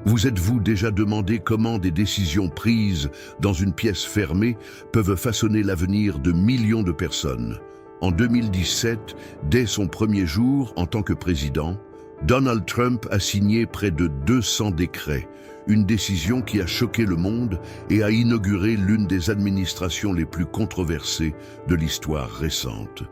Vous êtes-vous déjà demandé comment des décisions prises dans une pièce fermée peuvent façonner l'avenir de millions de personnes? En 2017, dès son premier jour en tant que président, Donald Trump a signé près de 200 décrets, une décision qui a choqué le monde et a inauguré l'une des administrations les plus controversées de l'histoire récente.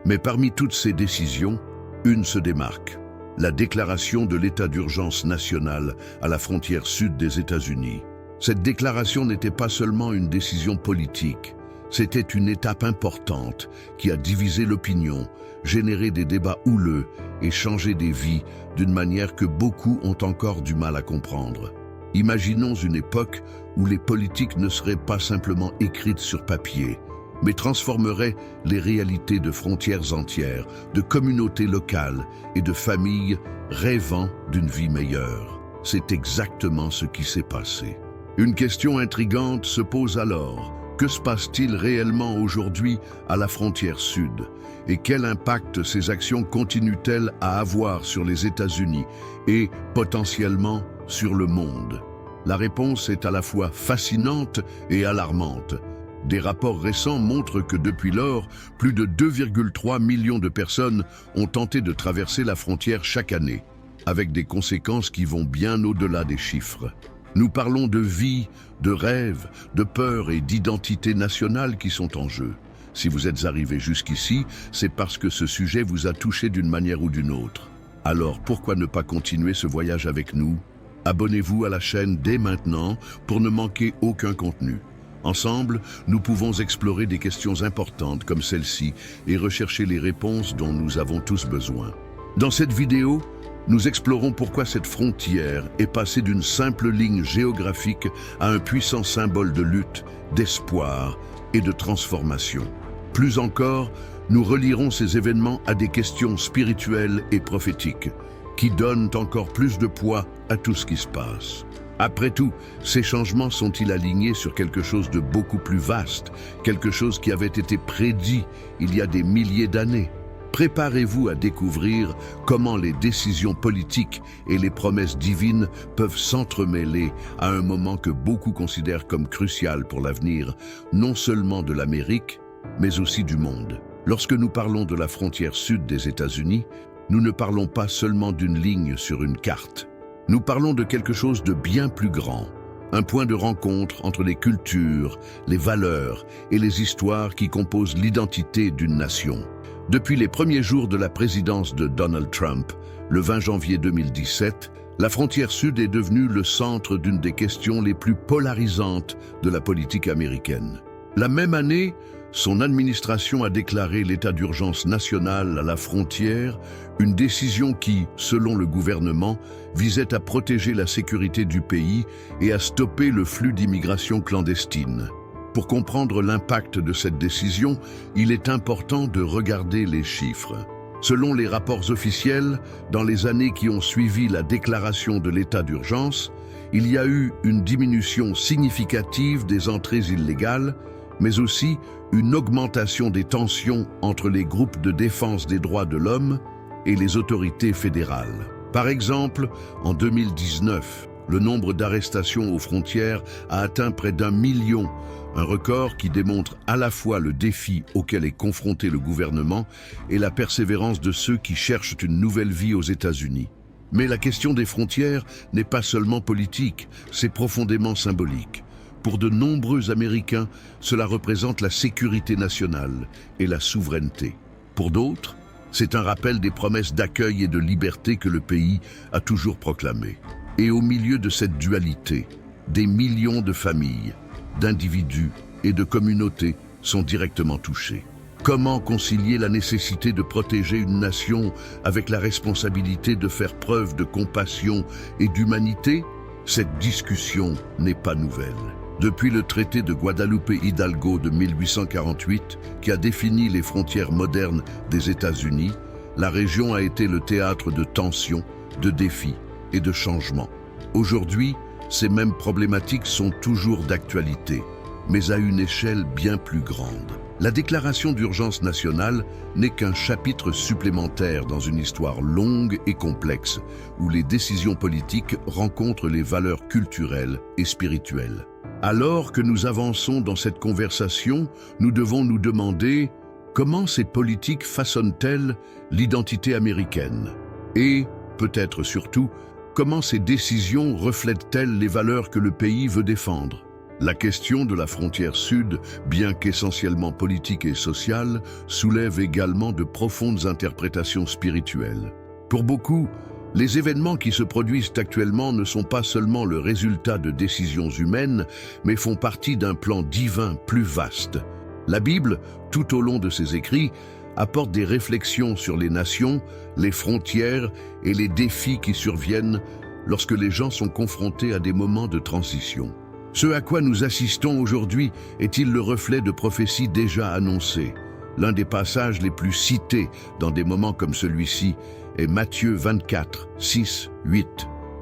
Mais parmi toutes ces décisions, une se démarque: la déclaration de l'état d'urgence national à la frontière sud des États-Unis. Cette déclaration n'était pas seulement une décision politique, c'était une étape importante qui a divisé l'opinion, généré des débats houleux et changé des vies d'une manière que beaucoup ont encore du mal à comprendre. Imaginons une époque où les politiques ne seraient pas simplement écrites sur papier, mais transformeraient les réalités de frontières entières, de communautés locales et de familles rêvant d'une vie meilleure. C'est exactement ce qui s'est passé. Une question intrigante se pose alors. Que se passe-t-il réellement aujourd'hui à la frontière sud? Et quel impact ces actions continuent-elles à avoir sur les États-Unis et potentiellement sur le monde? La réponse est à la fois fascinante et alarmante. Des rapports récents montrent que depuis lors, plus de 2,3 millions de personnes ont tenté de traverser la frontière chaque année, avec des conséquences qui vont bien au-delà des chiffres. Nous parlons de vie, de rêves, de peur et d'identité nationale qui sont en jeu. Si vous êtes arrivé jusqu'ici, c'est parce que ce sujet vous a touché d'une manière ou d'une autre. Alors pourquoi ne pas continuer ce voyage avec nous? Abonnez-vous à la chaîne dès maintenant pour ne manquer aucun contenu. Ensemble, nous pouvons explorer des questions importantes comme celle-ci et rechercher les réponses dont nous avons tous besoin. Dans cette vidéo, nous explorons pourquoi cette frontière est passée d'une simple ligne géographique à un puissant symbole de lutte, d'espoir et de transformation. Plus encore, nous relierons ces événements à des questions spirituelles et prophétiques qui donnent encore plus de poids à tout ce qui se passe. Après tout, ces changements sont-ils alignés sur quelque chose de beaucoup plus vaste, quelque chose qui avait été prédit il y a des milliers d'années? Préparez-vous à découvrir comment les décisions politiques et les promesses divines peuvent s'entremêler à un moment que beaucoup considèrent comme crucial pour l'avenir, non seulement de l'Amérique, mais aussi du monde. Lorsque nous parlons de la frontière sud des États-Unis, nous ne parlons pas seulement d'une ligne sur une carte. Nous parlons de quelque chose de bien plus grand, un point de rencontre entre les cultures, les valeurs et les histoires qui composent l'identité d'une nation. Depuis les premiers jours de la présidence de Donald Trump, le 20 janvier 2017, la frontière sud est devenue le centre d'une des questions les plus polarisantes de la politique américaine. La même année, son administration a déclaré l'état d'urgence national à la frontière, une décision qui, selon le gouvernement, visait à protéger la sécurité du pays et à stopper le flux d'immigration clandestine. Pour comprendre l'impact de cette décision, il est important de regarder les chiffres. Selon les rapports officiels, dans les années qui ont suivi la déclaration de l'état d'urgence, il y a eu une diminution significative des entrées illégales, mais aussi une augmentation des tensions entre les groupes de défense des droits de l'homme et les autorités fédérales. Par exemple, en 2019, le nombre d'arrestations aux frontières a atteint près d'1 million, un record qui démontre à la fois le défi auquel est confronté le gouvernement et la persévérance de ceux qui cherchent une nouvelle vie aux États-Unis. Mais la question des frontières n'est pas seulement politique, c'est profondément symbolique. Pour de nombreux Américains, cela représente la sécurité nationale et la souveraineté. Pour d'autres, c'est un rappel des promesses d'accueil et de liberté que le pays a toujours proclamées. Et au milieu de cette dualité, des millions de familles, d'individus et de communautés sont directement touchés. Comment concilier la nécessité de protéger une nation avec la responsabilité de faire preuve de compassion et d'humanité? Cette discussion n'est pas nouvelle. Depuis le traité de Guadalupe Hidalgo de 1848, qui a défini les frontières modernes des États-Unis, la région a été le théâtre de tensions, de défis et de changements. Aujourd'hui, ces mêmes problématiques sont toujours d'actualité, mais à une échelle bien plus grande. La déclaration d'urgence nationale n'est qu'un chapitre supplémentaire dans une histoire longue et complexe, où les décisions politiques rencontrent les valeurs culturelles et spirituelles. Alors que nous avançons dans cette conversation, nous devons nous demander comment ces politiques façonnent-elles l'identité américaine? Et, peut-être surtout, comment ces décisions reflètent-elles les valeurs que le pays veut défendre? La question de la frontière sud, bien qu'essentiellement politique et sociale, soulève également de profondes interprétations spirituelles. Pour beaucoup, les événements qui se produisent actuellement ne sont pas seulement le résultat de décisions humaines, mais font partie d'un plan divin plus vaste. La Bible, tout au long de ses écrits, apporte des réflexions sur les nations, les frontières et les défis qui surviennent lorsque les gens sont confrontés à des moments de transition. Ce à quoi nous assistons aujourd'hui est-il le reflet de prophéties déjà annoncées? L'un des passages les plus cités dans des moments comme celui-ci est Matthieu 24, 6, 8,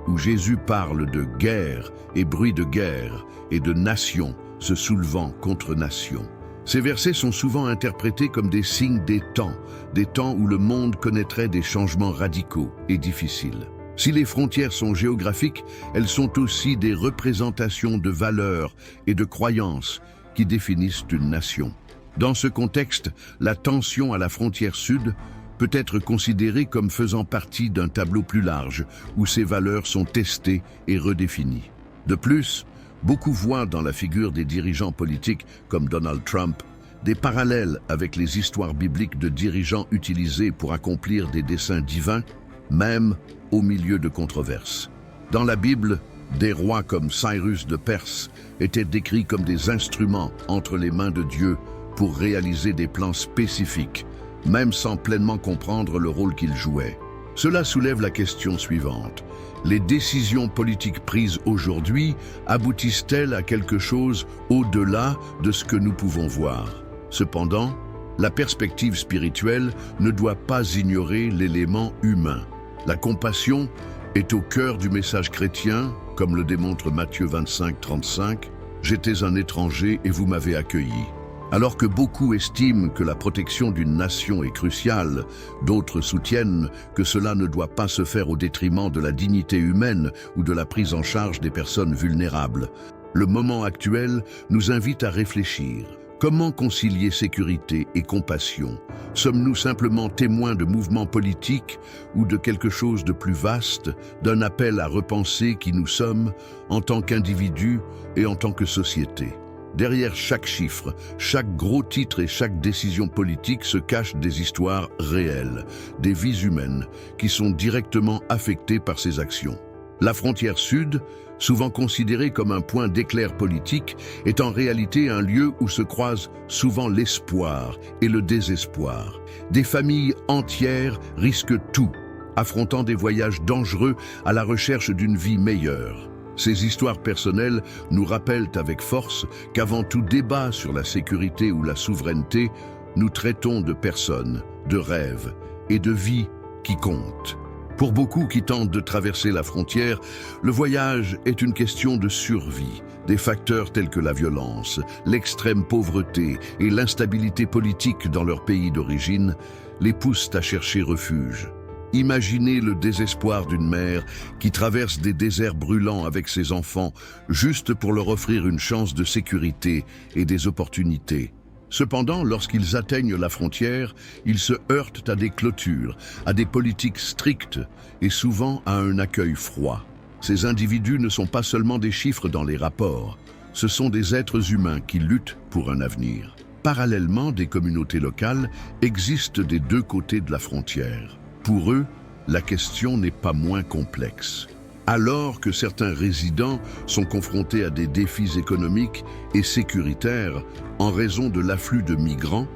où Jésus parle de guerre et bruit de guerre et de nations se soulevant contre nations. Ces versets sont souvent interprétés comme des signes des temps où le monde connaîtrait des changements radicaux et difficiles. Si les frontières sont géographiques, elles sont aussi des représentations de valeurs et de croyances qui définissent une nation. Dans ce contexte, la tension à la frontière sud peut être considérée comme faisant partie d'un tableau plus large où ces valeurs sont testées et redéfinies. De plus, beaucoup voient dans la figure des dirigeants politiques comme Donald Trump des parallèles avec les histoires bibliques de dirigeants utilisés pour accomplir des desseins divins, même au milieu de controverses. Dans la Bible, des rois comme Cyrus de Perse étaient décrits comme des instruments entre les mains de Dieu pour réaliser des plans spécifiques, même sans pleinement comprendre le rôle qu'ils jouaient. Cela soulève la question suivante. Les décisions politiques prises aujourd'hui aboutissent-elles à quelque chose au-delà de ce que nous pouvons voir? Cependant, la perspective spirituelle ne doit pas ignorer l'élément humain. La compassion est au cœur du message chrétien, comme le démontre Matthieu 25, 35, « J'étais un étranger et vous m'avez accueilli ». Alors que beaucoup estiment que la protection d'une nation est cruciale, d'autres soutiennent que cela ne doit pas se faire au détriment de la dignité humaine ou de la prise en charge des personnes vulnérables. Le moment actuel nous invite à réfléchir. Comment concilier sécurité et compassion? Sommes-nous simplement témoins de mouvements politiques ou de quelque chose de plus vaste, d'un appel à repenser qui nous sommes en tant qu'individus et en tant que société? Derrière chaque chiffre, chaque gros titre et chaque décision politique se cachent des histoires réelles, des vies humaines qui sont directement affectées par ces actions. La frontière sud, souvent considérée comme un point d'éclair politique, est en réalité un lieu où se croisent souvent l'espoir et le désespoir. Des familles entières risquent tout, affrontant des voyages dangereux à la recherche d'une vie meilleure. Ces histoires personnelles nous rappellent avec force qu'avant tout débat sur la sécurité ou la souveraineté, nous traitons de personnes, de rêves et de vies qui comptent. Pour beaucoup qui tentent de traverser la frontière, le voyage est une question de survie. Des facteurs tels que la violence, l'extrême pauvreté et l'instabilité politique dans leur pays d'origine les poussent à chercher refuge. Imaginez le désespoir d'une mère qui traverse des déserts brûlants avec ses enfants juste pour leur offrir une chance de sécurité et des opportunités. Cependant, lorsqu'ils atteignent la frontière, ils se heurtent à des clôtures, à des politiques strictes et souvent à un accueil froid. Ces individus ne sont pas seulement des chiffres dans les rapports, ce sont des êtres humains qui luttent pour un avenir. Parallèlement, des communautés locales existent des deux côtés de la frontière. Pour eux, la question n'est pas moins complexe. Alors que certains résidents sont confrontés à des défis économiques et sécuritaires en raison de l'afflux de migrants,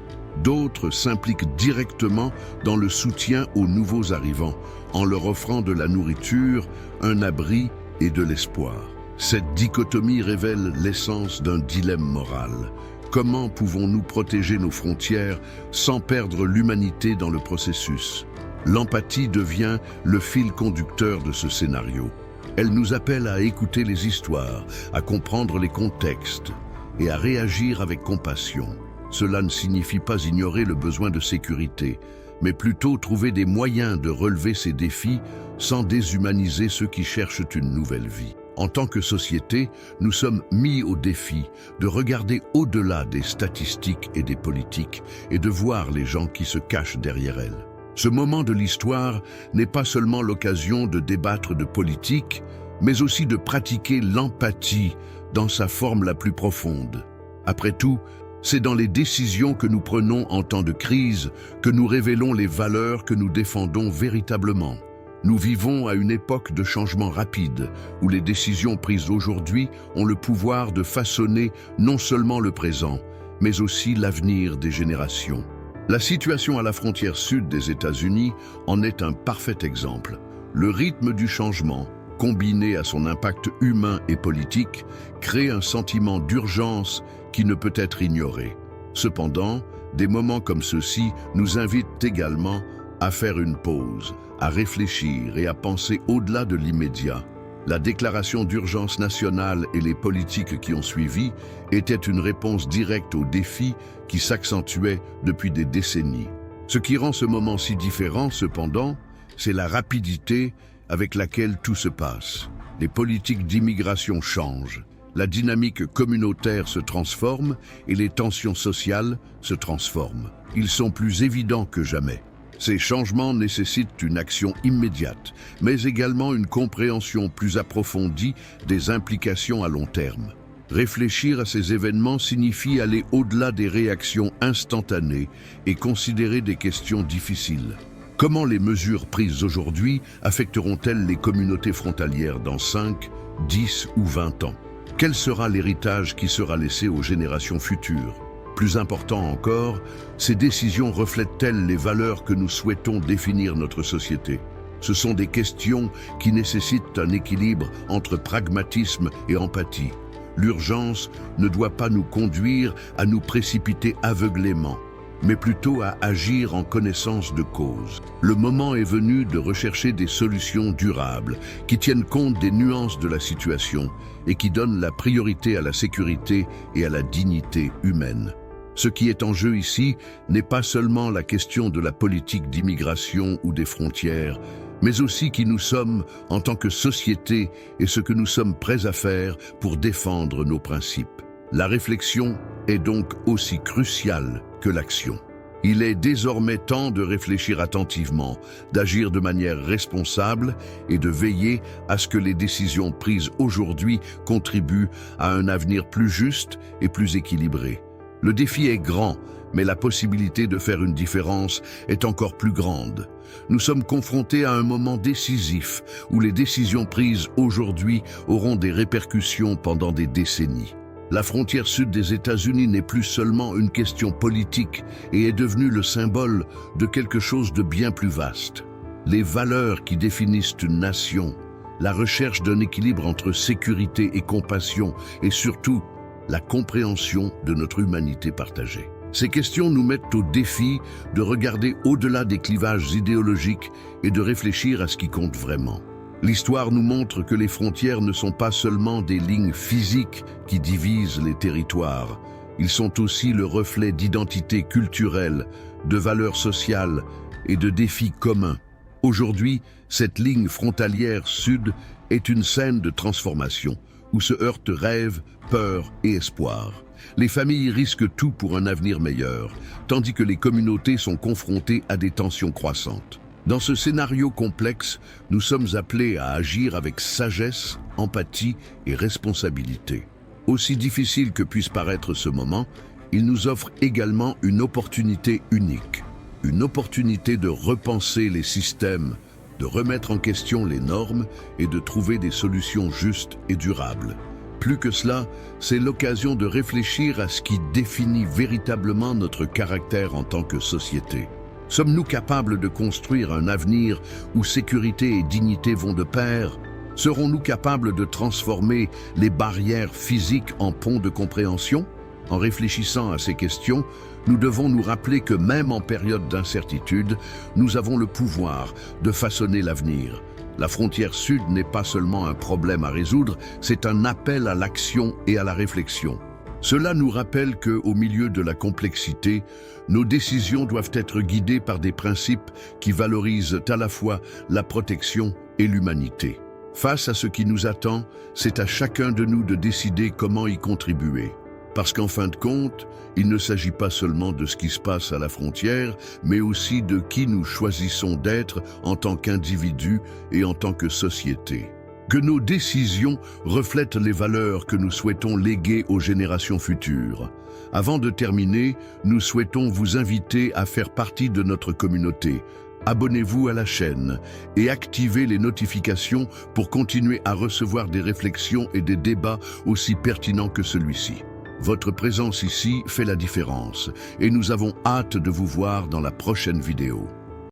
d'autres s'impliquent directement dans le soutien aux nouveaux arrivants, en leur offrant de la nourriture, un abri et de l'espoir. Cette dichotomie révèle l'essence d'un dilemme moral. Comment pouvons-nous protéger nos frontières sans perdre l'humanité dans le processus? L'empathie devient le fil conducteur de ce scénario. Elle nous appelle à écouter les histoires, à comprendre les contextes et à réagir avec compassion. cela ne signifie pas ignorer le besoin de sécurité, mais plutôt trouver des moyens de relever ces défis sans déshumaniser ceux qui cherchent une nouvelle vie. En tant que société, nous sommes mis au défi de regarder au-delà des statistiques et des politiques et de voir les gens qui se cachent derrière elles. Ce moment de l'histoire n'est pas seulement l'occasion de débattre de politique, mais aussi de pratiquer l'empathie dans sa forme la plus profonde. Après tout, c'est dans les décisions que nous prenons en temps de crise que nous révélons les valeurs que nous défendons véritablement. Nous vivons à une époque de changement rapide, où les décisions prises aujourd'hui ont le pouvoir de façonner non seulement le présent, mais aussi l'avenir des générations. La situation à la frontière sud des États-Unis en est un parfait exemple. Le rythme du changement, combiné à son impact humain et politique, crée un sentiment d'urgence qui ne peut être ignoré. Cependant, des moments comme ceux-ci nous invitent également à faire une pause, à réfléchir et à penser au-delà de l'immédiat. La déclaration d'urgence nationale et les politiques qui ont suivi étaient une réponse directe aux défis qui s'accentuaient depuis des décennies. Ce qui rend ce moment si différent, cependant, c'est la rapidité avec laquelle tout se passe. Les politiques d'immigration changent, la dynamique communautaire se transforme et les tensions sociales se transforment. Ils sont plus évidents que jamais. Ces changements nécessitent une action immédiate, mais également une compréhension plus approfondie des implications à long terme. Réfléchir à ces événements signifie aller au-delà des réactions instantanées et considérer des questions difficiles. Comment les mesures prises aujourd'hui affecteront-elles les communautés frontalières dans 5, 10 ou 20 ans? Quel sera l'héritage qui sera laissé aux générations futures? Plus important encore, ces décisions reflètent-elles les valeurs que nous souhaitons définir notre société? Ce sont des questions qui nécessitent un équilibre entre pragmatisme et empathie. L'urgence ne doit pas nous conduire à nous précipiter aveuglément, mais plutôt à agir en connaissance de cause. Le moment est venu de rechercher des solutions durables qui tiennent compte des nuances de la situation et qui donnent la priorité à la sécurité et à la dignité humaine. Ce qui est en jeu ici n'est pas seulement la question de la politique d'immigration ou des frontières, mais aussi qui nous sommes en tant que société et ce que nous sommes prêts à faire pour défendre nos principes. La réflexion est donc aussi cruciale que l'action. Il est désormais temps de réfléchir attentivement, d'agir de manière responsable et de veiller à ce que les décisions prises aujourd'hui contribuent à un avenir plus juste et plus équilibré. Le défi est grand, mais la possibilité de faire une différence est encore plus grande. Nous sommes confrontés à un moment décisif où les décisions prises aujourd'hui auront des répercussions pendant des décennies. La frontière sud des États-Unis n'est plus seulement une question politique et est devenue le symbole de quelque chose de bien plus vaste. Les valeurs qui définissent une nation, la recherche d'un équilibre entre sécurité et compassion et surtout la compréhension de notre humanité partagée. Ces questions nous mettent au défi de regarder au-delà des clivages idéologiques et de réfléchir à ce qui compte vraiment. L'histoire nous montre que les frontières ne sont pas seulement des lignes physiques qui divisent les territoires. Ils sont aussi le reflet d'identités culturelles, de valeurs sociales et de défis communs. Aujourd'hui, cette ligne frontalière sud est une scène de transformation où se heurtent rêves, peurs et espoirs. Les familles risquent tout pour un avenir meilleur, tandis que les communautés sont confrontées à des tensions croissantes. Dans ce scénario complexe, nous sommes appelés à agir avec sagesse, empathie et responsabilité. Aussi difficile que puisse paraître ce moment, il nous offre également une opportunité unique. Une opportunité de repenser les systèmes, de remettre en question les normes et de trouver des solutions justes et durables. Plus que cela, c'est l'occasion de réfléchir à ce qui définit véritablement notre caractère en tant que société. Sommes-nous capables de construire un avenir où sécurité et dignité vont de pair? Serons-nous capables de transformer les barrières physiques en ponts de compréhension? En réfléchissant à ces questions, nous devons nous rappeler que même en période d'incertitude, nous avons le pouvoir de façonner l'avenir. La frontière sud n'est pas seulement un problème à résoudre, c'est un appel à l'action et à la réflexion. Cela nous rappelle que, au milieu de la complexité, nos décisions doivent être guidées par des principes qui valorisent à la fois la protection et l'humanité. Face à ce qui nous attend, c'est à chacun de nous de décider comment y contribuer. Parce qu'en fin de compte, il ne s'agit pas seulement de ce qui se passe à la frontière, mais aussi de qui nous choisissons d'être en tant qu'individus et en tant que société. Que nos décisions reflètent les valeurs que nous souhaitons léguer aux générations futures. Avant de terminer, nous souhaitons vous inviter à faire partie de notre communauté. Abonnez-vous à la chaîne et activez les notifications pour continuer à recevoir des réflexions et des débats aussi pertinents que celui-ci. Votre présence ici fait la différence et nous avons hâte de vous voir dans la prochaine vidéo.